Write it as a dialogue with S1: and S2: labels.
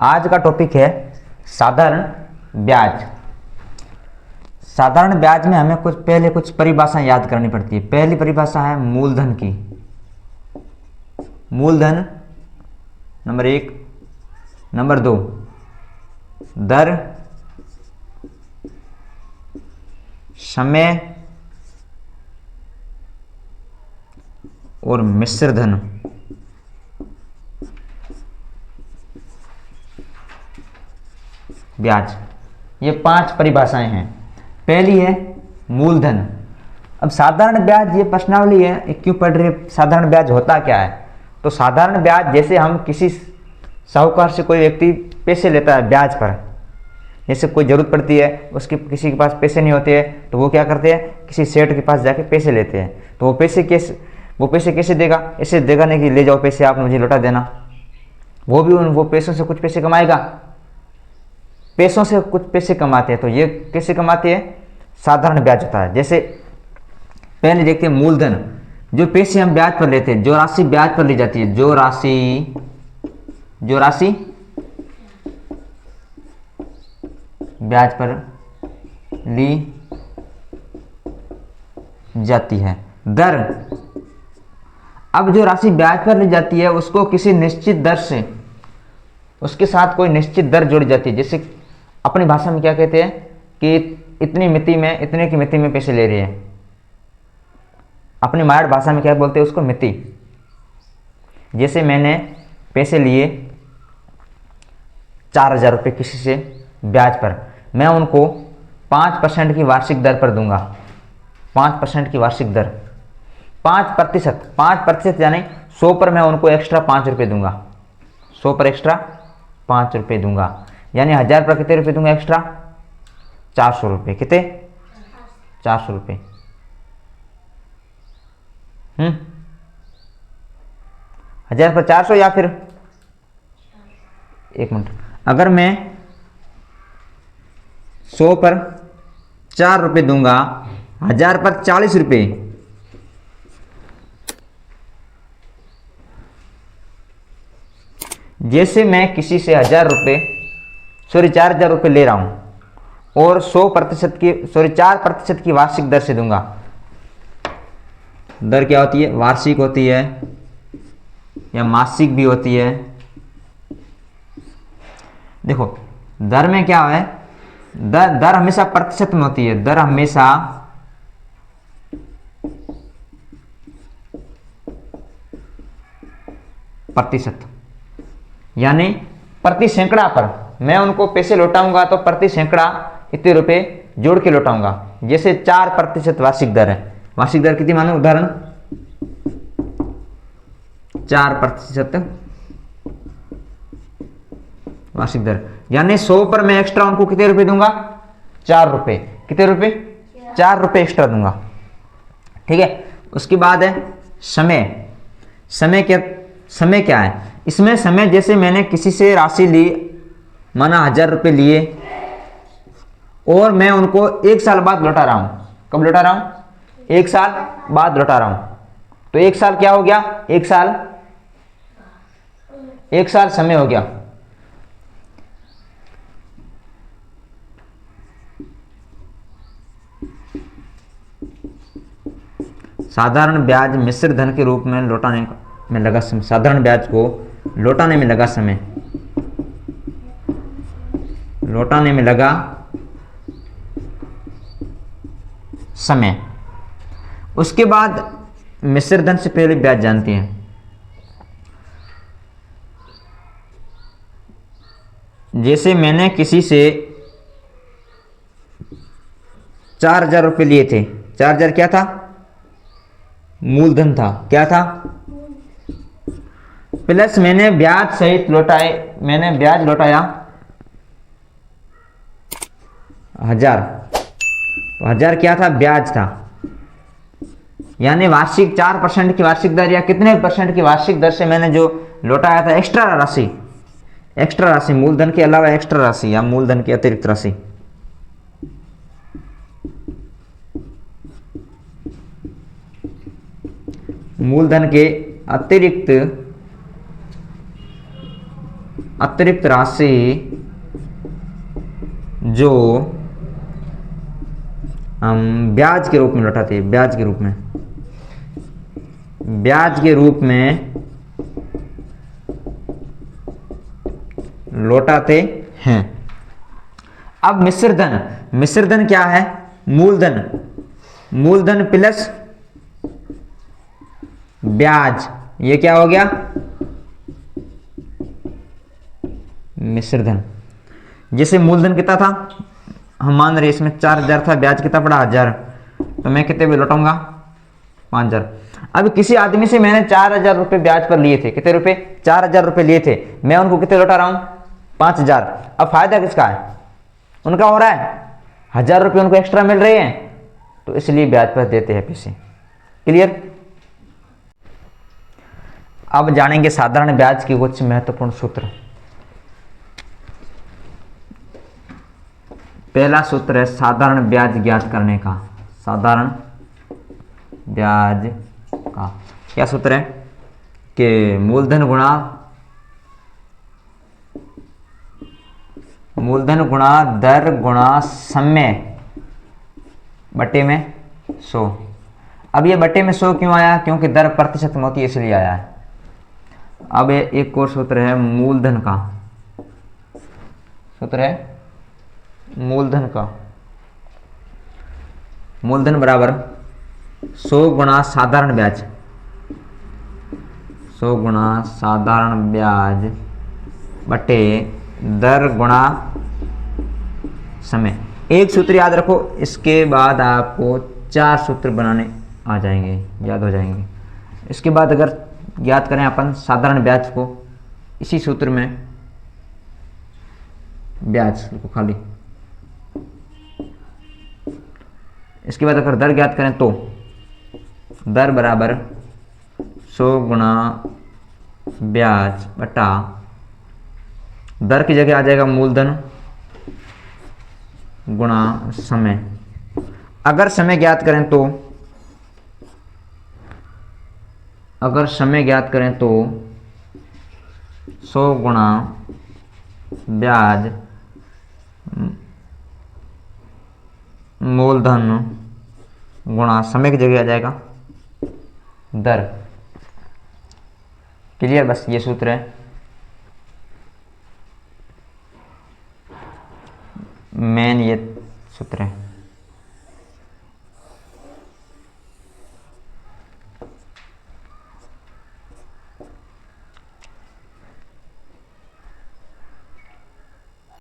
S1: आज का टॉपिक है साधारण ब्याज। साधारण ब्याज में हमें कुछ परिभाषाएं याद करनी पड़ती है। पहली परिभाषा है मूलधन की। मूलधन नंबर 1। नंबर 2 दर, समय और मिश्र धन। ब्याज, ये 5 परिभाषाएं हैं। पहली है मूलधन। अब साधारण ब्याज ये प्रश्नावली है, ये क्यों पढ़ रहे हैं? साधारण ब्याज होता क्या है? तो साधारण ब्याज जैसे हम किसी साहूकार से कोई व्यक्ति पैसे लेता है ब्याज पर, जैसे कोई जरूरत पड़ती है, उसके किसी के पास पैसे नहीं होते हैं तो वो क्या करते हैं, किसी सेठ के पास जाके पैसे लेते हैं। तो वो पैसे कैसे देगा? ऐसे देगा नहीं कि ले जाओ पैसे, आप मुझे लौटा देना। वो पैसों से कुछ पैसे कमाएगा, पैसों से कुछ पैसे कमाते हैं। तो ये कैसे कमाते हैं? साधारण ब्याज होता है। जैसे पहले देखते हैं मूलधन, जो पैसे हम ब्याज पर लेते हैं, जो राशि ब्याज पर ली जाती है, जो राशि ब्याज पर ली जाती है। दर, अब जो राशि ब्याज पर ली जाती है उसको किसी निश्चित दर से, उसके साथ कोई निश्चित दर जोड़ी जाती है। जैसे अपनी भाषा में क्या कहते हैं कि इतनी मिति में, इतने की मिति में पैसे ले रहे हैं। अपनी मारवाड़ भाषा में क्या बोलते हैं उसको? मिति। जैसे मैंने पैसे लिए 4,000 रुपये किसी से ब्याज पर, मैं उनको 5% की वार्षिक दर पर दूंगा। 5% की वार्षिक दर, 5% यानी 100 पर मैं उनको एक्स्ट्रा 5 रुपये दूंगा। 100 पर एक्स्ट्रा 5 रुपये दूंगा, यानी 1000 पर कितने रुपये दूंगा एक्स्ट्रा? 400 रुपये। कितने? 400 रुपये। 1000 पर 400, या फिर एक मिनट, अगर मैं 100 पर 4 रुपये दूंगा, 1000 पर 40 रुपये, जैसे मैं किसी से 4,000 रुपये ले रहा हूं और 4% की वार्षिक दर से दूंगा। दर क्या होती है? वार्षिक होती है या मासिक भी होती है। देखो दर में क्या है, दर हमेशा प्रतिशत में होती है। दर हमेशा प्रतिशत, यानी प्रति सैकड़ा पर मैं उनको पैसे लौटाऊंगा तो प्रति सैकड़ा इतने रुपए जोड़ के लौटाऊंगा। जैसे 4% वार्षिक दर है। वार्षिक दर कितनी मानो? उदाहरण 4% वार्षिक दर, यानी 100 पर मैं एक्स्ट्रा उनको कितने रुपए दूंगा? 4 रुपए। कितने रुपए? 4 रुपए एक्स्ट्रा दूंगा। ठीक है। उसके बाद है समय। समय क्या है? इसमें समय, जैसे मैंने किसी से राशि ली, माना 1000 रुपये लिए और मैं उनको 1 साल बाद लौटा रहा हूं। कब लौटा रहा हूं? 1 साल बाद लौटा रहा हूं। तो 1 साल क्या हो गया? 1 साल समय हो गया। साधारण ब्याज मिश्र धन के रूप में लौटाने में लगा समय। साधारण ब्याज को लौटाने में लगा समय, लौटाने में लगा समय। उसके बाद मिश्र धन से पहले ब्याज जानते हैं। जैसे मैंने किसी से 4,000 रुपये लिए थे। 4,000 क्या था? मूलधन था। क्या था? प्लस मैंने ब्याज सहित लौटाए, मैंने ब्याज लौटाया 1000। तो 1000 क्या था? ब्याज था। यानी वार्षिक 4% की वार्षिक दर या कितने % की वार्षिक दर से मैंने जो लौटाया था एक्स्ट्रा राशि, मूलधन के अलावा एक्स्ट्रा राशि या मूलधन की अतिरिक्त राशि। मूलधन के अतिरिक्त अतिरिक्त राशि जो हम ब्याज के रूप में लौटाते हैं, ब्याज के रूप में लौटाते हैं। अब मिश्र धन क्या है? मूलधन प्लस ब्याज, ये क्या हो गया? मिश्र धन। जैसे मूलधन कितना था, हम मान रहे इसमें 4000 था, ब्याज कितना पड़ा 1000, तो मैं कितने पे लौटाऊंगा? 5000। अब किसी आदमी से मैंने 4000 रुपये ब्याज पर लिए थे, कितने रुपए? 4000 रुपये लिए थे, मैं उनको कितने लौटा रहा हूं? 5000। अब फायदा किसका है? उनका हो रहा है, 1000 रुपये उनको एक्स्ट्रा मिल रहे हैं, तो इसलिए ब्याज पर देते हैं पैसे। क्लियर? अब जानेंगे साधारण ब्याज के कुछ महत्वपूर्ण सूत्र। पहला सूत्र है साधारण ब्याज ज्ञात करने का। साधारण ब्याज का क्या सूत्र है कि मूलधन गुणा दर गुणा समय बटे में 100। अब ये बटे में 100 क्यों आया? क्योंकि दर प्रतिशत में होती है इसलिए आया है। अब एक और सूत्र है मूलधन का, सूत्र है मूलधन का। मूलधन बराबर 100 गुणा साधारण ब्याज, 100 गुणा साधारण ब्याज बटे दर गुणा समय। एक सूत्र याद रखो, इसके बाद आपको 4 सूत्र बनाने आ जाएंगे, याद हो जाएंगे। इसके बाद अगर ज्ञात करें अपन साधारण ब्याज को, इसी सूत्र में ब्याज को खाली, इसके बाद अगर दर ज्ञात करें तो दर बराबर 100 गुणा ब्याज बटा दर की जगह आ जाएगा मूलधन गुणा समय। अगर समय ज्ञात करें तो 100 गुणा ब्याज मूलधन गुणा समय की जगह आ जाएगा दर। क्लियर? बस ये सूत्र है, मेन ये सूत्र है।